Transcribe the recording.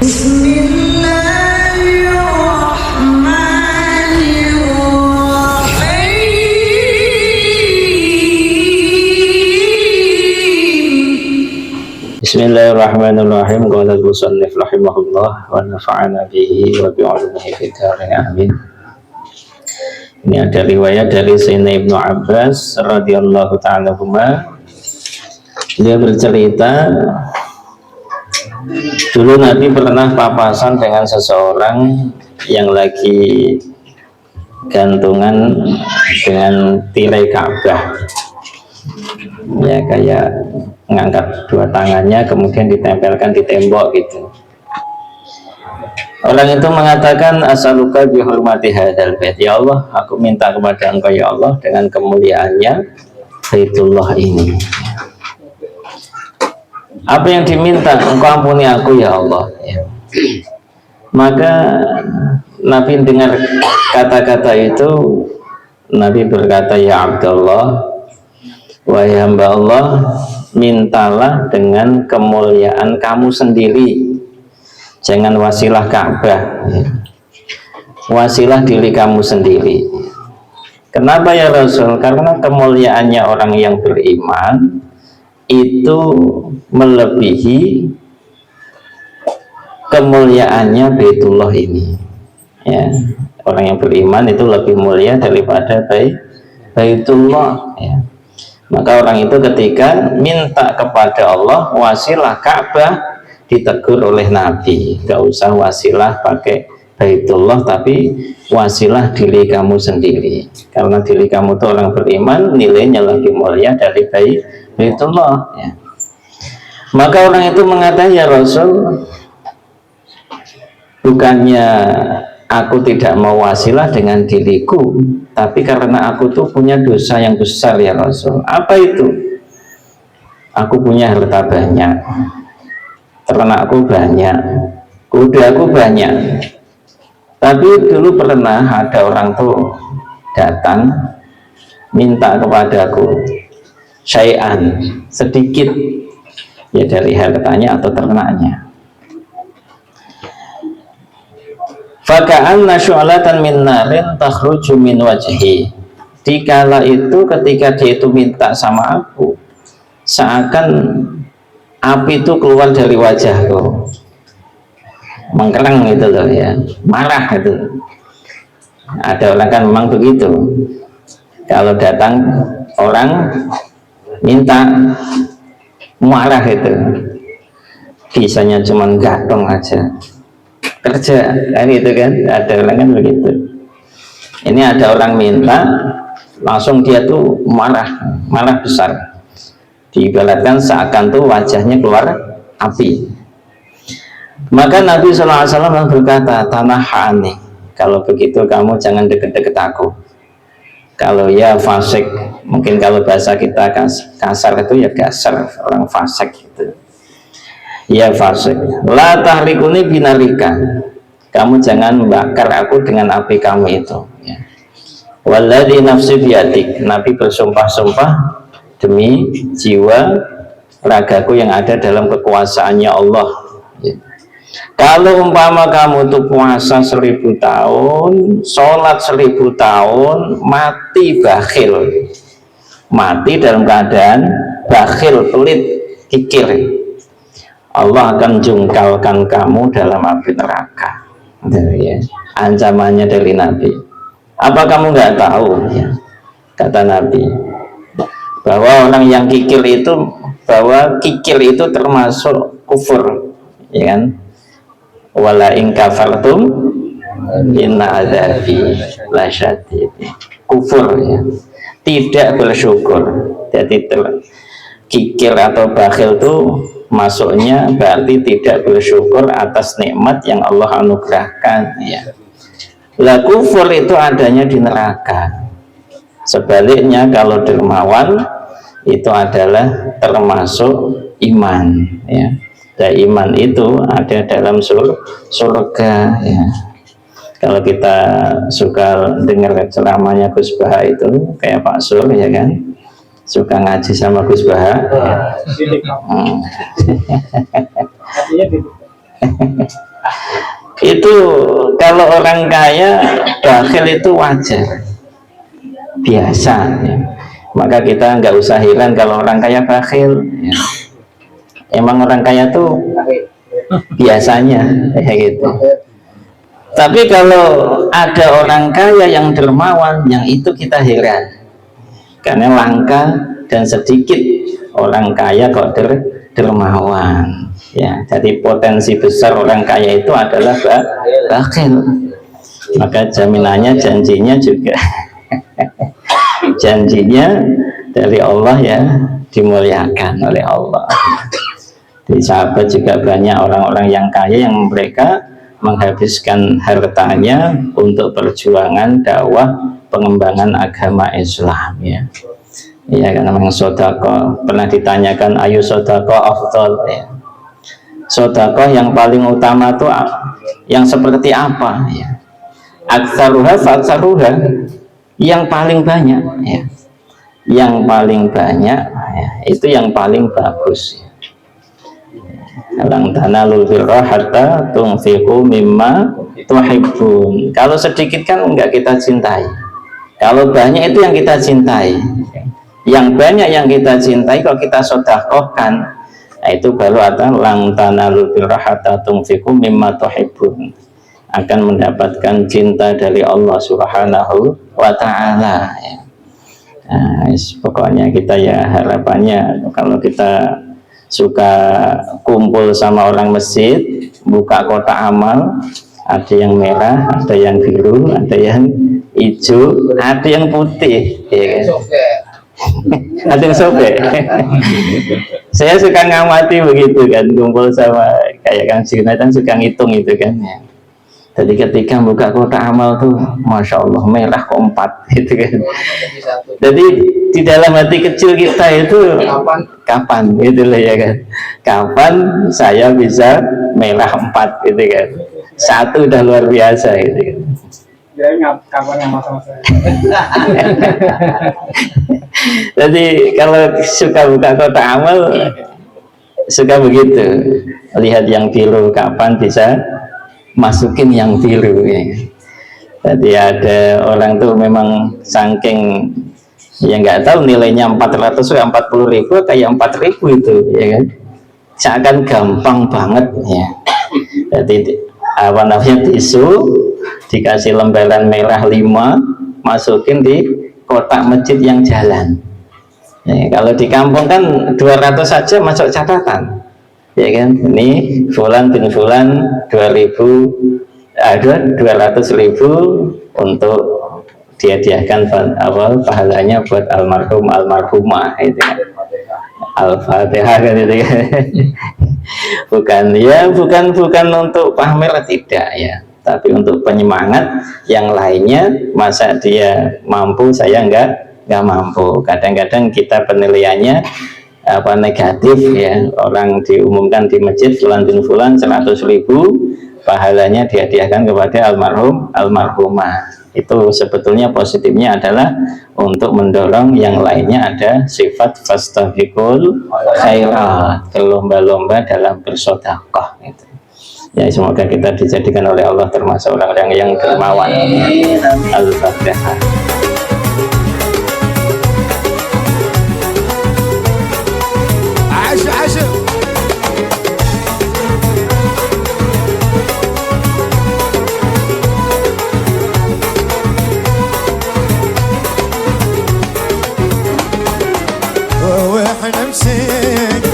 Bismillahirrahmanirrahim. Qala al-musannif rahimahullah wa nafa'ana bihi wa bi'ulumihi fid dharain amin. Ini ada riwayat dari Sayyidina Ibnu Abbas radhiyallahu ta'ala anhuma. Dia bercerita, dulu Nabi pernah papasan dengan seseorang yang lagi gantungan dengan tirai Ka'bah. Ya, kayak ngangkat dua tangannya kemudian ditempelkan di tembok gitu. Orang itu mengatakan, as'aluka bihurmati hadzal bait, ya Allah, aku minta kepada Engkau ya Allah dengan kemuliaannya Baitullah ini. Apa yang diminta? Engkau ampuni aku ya Allah. Ya. Maka Nabi dengar kata-kata itu, Nabi berkata, ya Abdullah, wahai hamba Allah, mintalah dengan kemuliaan kamu sendiri, jangan wasilah Ka'bah, wasilah diri kamu sendiri. Kenapa ya Rasul? Karena kemuliaannya orang yang beriman itu melebihi kemuliaannya Baitullah ini, ya. Orang yang beriman itu lebih mulia daripada Baitullah, ya. Maka orang itu ketika minta kepada Allah wasilah Ka'bah, ditegur oleh Nabi, gak usah wasilah pakai Baitullah, tapi wasilah diri kamu sendiri, karena diri kamu itu orang beriman, nilainya lebih mulia dari Baitullah, ya. Maka orang itu mengatakan, ya Rasul, bukannya aku tidak mau wasilah dengan diriku, tapi karena aku tuh punya dosa yang besar ya Rasul. Apa itu? Aku punya harta banyak, ternakku banyak, kudaku banyak. Tapi dulu pernah ada orang tuh datang minta kepadaku syai'an, sedikit ya dari hartanya atau ternaknya. Faka'anna syu'latan min narin takhruju min wajhi. Dikala itu ketika dia itu minta sama aku, seakan api itu keluar dari wajahku, mengkerang gitu loh ya, marah gitu. Ada orang kan memang begitu, kalau datang orang minta marah itu, bisanya cuma gantung aja kerja kan gitu kan, ada orang kan begitu. Ini ada orang minta, langsung dia tuh marah besar, diibaratkan seakan tuh wajahnya keluar api. Maka Nabi SAW berkata, tanahani, kalau begitu kamu jangan deket-deket aku. Kalau ya fasik, mungkin kalau bahasa kita kasar itu ya gasar, orang fasik gitu. Ya fasik, la tahrikuni binarika, kamu jangan membakar aku dengan api kamu itu, ya. Walladzi nafsi biyadik, Nabi bersumpah-sumpah demi jiwa ragaku yang ada dalam kekuasaannya Allah, ya. Kalau umpama kamu tuh puasa 1000 tahun, sholat 1000 tahun, mati bakhil, mati dalam keadaan bakhil, pelit, kikir, Allah akan jungkalkan kamu dalam api neraka, ya. Ancamannya dari Nabi. Apa kamu nggak tahu, ya? Kata Nabi, bahwa orang yang kikir itu, bahwa kikir itu termasuk kufur, ya kan? Wala in kafartum inna adzabi lasyadid. Kufur, ya, tidak bersyukur. Jadi kikir atau bakhil itu masuknya berarti tidak bersyukur atas nikmat yang Allah anugerahkan, ya. Lah kufur itu adanya di neraka. Sebaliknya kalau dermawan itu adalah termasuk iman, ya. Dan iman itu ada dalam surga, ya. Kalau kita suka dengar ceramahnya Gus Baha itu kayak Pak Sur, ya kan, suka ngaji sama Gus Baha, ya. Itu kalau orang kaya bakhil itu wajar, biasa ya. Maka kita nggak usah heran kalau orang kaya bakhil ya. Emang orang kaya tuh biasanya kayak gitu. Tapi kalau ada orang kaya yang dermawan, yang itu kita heran, karena langka dan sedikit orang kaya kok dermawan ya. Jadi potensi besar orang kaya itu adalah bakhil. Maka jaminannya, janjinya juga janjinya dari Allah ya, dimuliakan oleh Allah. Di sahabat juga banyak orang-orang yang kaya yang mereka menghabiskan hartanya untuk perjuangan dakwah pengembangan agama Islam ya. Ya karena memang sodako, pernah ditanyakan ayu sodako afdol ya. Sodako yang paling utama itu yang seperti apa ya? Aktsaruha fa'aktsaruha, yang paling banyak ya. Yang paling banyak ya, itu yang paling bagus ya. Lang tanalul birra hatta tunfiqu mimma tuhibbun. Kalau sedikit kan enggak kita cintai. Kalau banyak itu yang kita cintai. Yang banyak yang kita cintai kalau kita sedekahkan, nah itu baru ada lang tanalul birra hatta tunfiqu mimma tuhibbun. Akan mendapatkan cinta dari Allah Subhanahu wa taala ya. Nah, pokoknya kita ya harapannya kalau kita suka kumpul sama orang masjid, buka kotak amal, ada yang merah, ada yang biru, ada yang hijau, ada yang putih ya kan? Ada yang sobek. Saya suka ngamati begitu kan, kumpul sama kayak Kang Junaidan suka ngitung itu kan ya. Jadi ketika buka kotak amal tuh, masya Allah merah keempat gitu kan. Jadi di dalam hati kecil kita itu kapan gitu loh ya kan. Kapan saya bisa merah 4 gitu kan. 1 udah luar biasa gitu kan. Jadi kapan yang masa-masa. Jadi kalau suka buka kotak amal suka begitu. Lihat yang biru kapan bisa masukin yang biru ya. Jadi ada orang tuh memang saking ya nggak tahu nilainya 400 atau 40.000 kayak 4.000 itu ya kan, seakan gampang banget ya. Jadi apa namanya, tisu dikasih lembaran merah 5, masukin di kotak masjid yang jalan ya. Kalau di kampung kan 200 saja masuk catatan ya kan, ini fulan bin fulan 200.000 untuk dihadiahkan apa pahalanya buat almarhum almarhumah itu kan. Al-Fatihah kan itu kan. bukan untuk pamer, tidak ya, tapi untuk penyemangat yang lainnya. Masa dia mampu saya nggak mampu. Kadang-kadang kita penilaiannya apa negatif ya, orang diumumkan di masjid fulan bin fulan 100.000 pahalanya dihadiahkan kepada almarhum almarhumah. Itu sebetulnya positifnya adalah untuk mendorong yang lainnya ada sifat fastabiqul khairat, berlomba-lomba dalam bersedekah gitu. Ya semoga kita dijadikan oleh Allah termasuk orang-orang yang dermawan. Al-Fatihah. واحنا مسيك